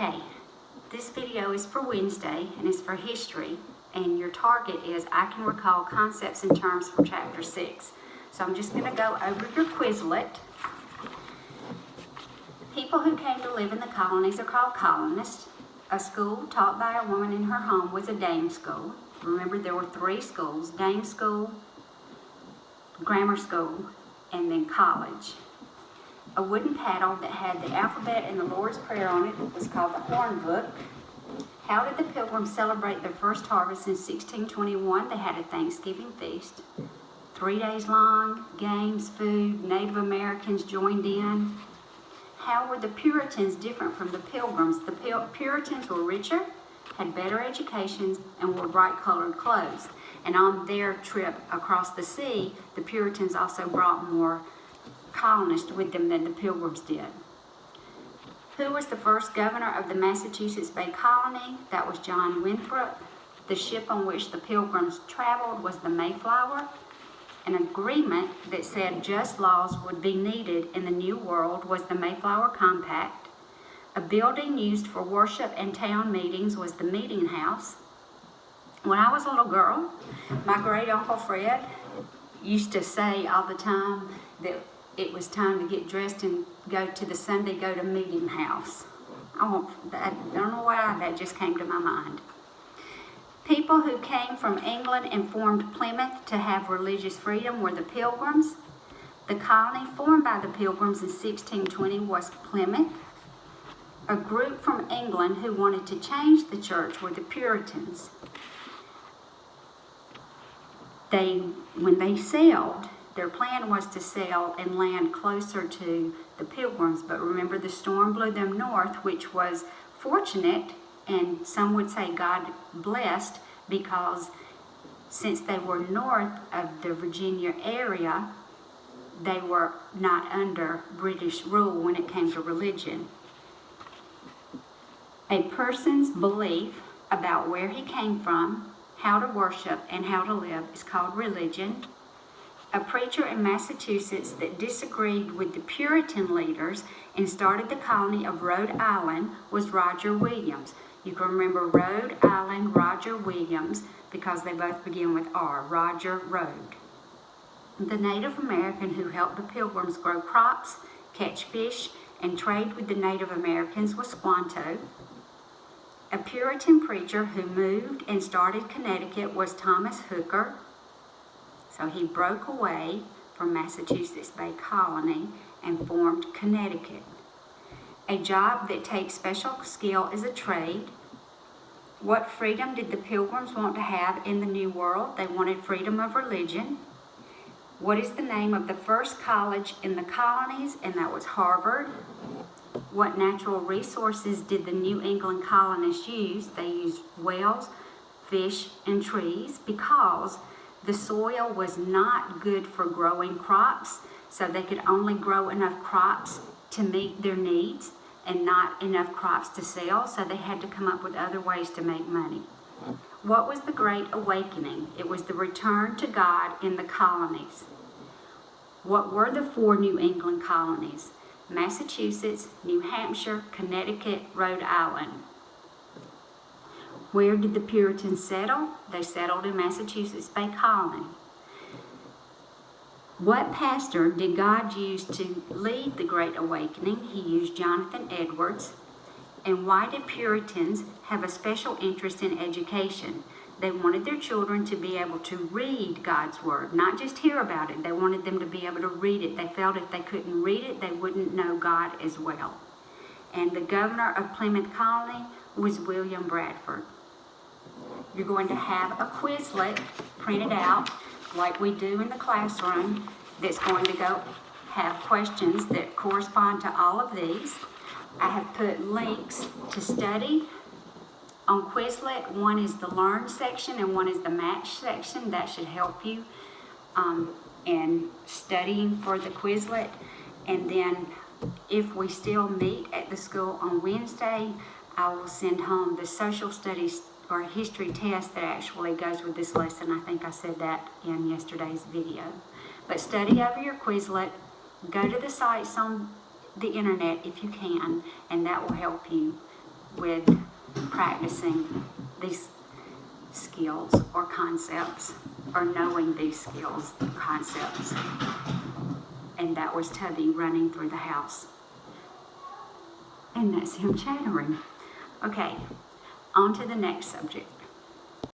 Okay, this video is for Wednesday and it's for history, and your target is I can recall concepts and terms for chapter 6. So I'm just going to go over your Quizlet. People who came to live in the colonies are called colonists. A school taught by a woman in her home was a dame school. Remember, there were 3 schools: dame school, grammar school, and then college. A wooden paddle that had the alphabet and the Lord's Prayer on it was called the Horn Book. How did the Pilgrims celebrate their first harvest in 1621? They had a Thanksgiving feast. 3 days long, games, food, Native Americans joined in. How were the Puritans different from the Pilgrims? The Puritans were richer, had better educations, and wore bright-colored clothes. And on their trip across the sea, the Puritans also brought more colonists with them than the Pilgrims did. Who was the first governor of the Massachusetts Bay Colony? That was John Winthrop. The ship on which the Pilgrims traveled was the Mayflower. An agreement that said just laws would be needed in the New World was the Mayflower Compact. A building used for worship and town meetings was the Meeting House. When I was a little girl, my great uncle Fred used to say all the time that it was time to get dressed and go to the Sunday go-to meeting house. I don't know why that just came to my mind. People who came from England and formed Plymouth to have religious freedom were the Pilgrims. The colony formed by the Pilgrims in 1620 was Plymouth. A group from England who wanted to change the church were the Puritans. When they sailed, their plan was to sail and land closer to the Pilgrims, but remember, the storm blew them north, which was fortunate, and some would say God blessed, because since they were north of the Virginia area, they were not under British rule when it came to religion. A person's belief about where he came from, how to worship, and how to live is called religion. A preacher in Massachusetts that disagreed with the Puritan leaders and started the colony of Rhode Island was Roger Williams. You can remember Rhode Island, Roger Williams, because they both begin with R, Roger Road. The Native American who helped the Pilgrims grow crops, catch fish, and trade with the Native Americans was Squanto. A Puritan preacher who moved and started Connecticut was Thomas Hooker. So he broke away from Massachusetts Bay Colony and formed Connecticut. A job that takes special skill is a trade. What freedom did the Pilgrims want to have in the New World? They wanted freedom of religion. What is the name of the first college in the colonies? And that was Harvard. What natural resources did the New England colonists use? They used whales, fish, and trees, because the soil was not good for growing crops, so they could only grow enough crops to meet their needs and not enough crops to sell, so they had to come up with other ways to make money. What was the Great Awakening? It was the return to God in the colonies. What were the 4 New England colonies? Massachusetts, New Hampshire, Connecticut, Rhode Island. Where did the Puritans settle? They settled in Massachusetts Bay Colony. What pastor did God use to lead the Great Awakening? He used Jonathan Edwards. And why did Puritans have a special interest in education? They wanted their children to be able to read God's Word, not just hear about it. They wanted them to be able to read it. They felt if they couldn't read it, they wouldn't know God as well. And the governor of Plymouth Colony was William Bradford. You're going to have a Quizlet printed out like we do in the classroom that's going to go have questions that correspond to all of these. I have put links to study on Quizlet. One is the Learn section and one is the Match section. That should help you in studying for the Quizlet. And then if we still meet at the school on Wednesday, I will send home the social studies or history test that actually goes with this lesson. I think I said that in yesterday's video. But study over your Quizlet. Go to the sites on the internet if you can, and that will help you with practicing these skills or concepts, or knowing these skills and concepts. And that was Tubby running through the house. And that's him chattering. Okay, on to the next subject.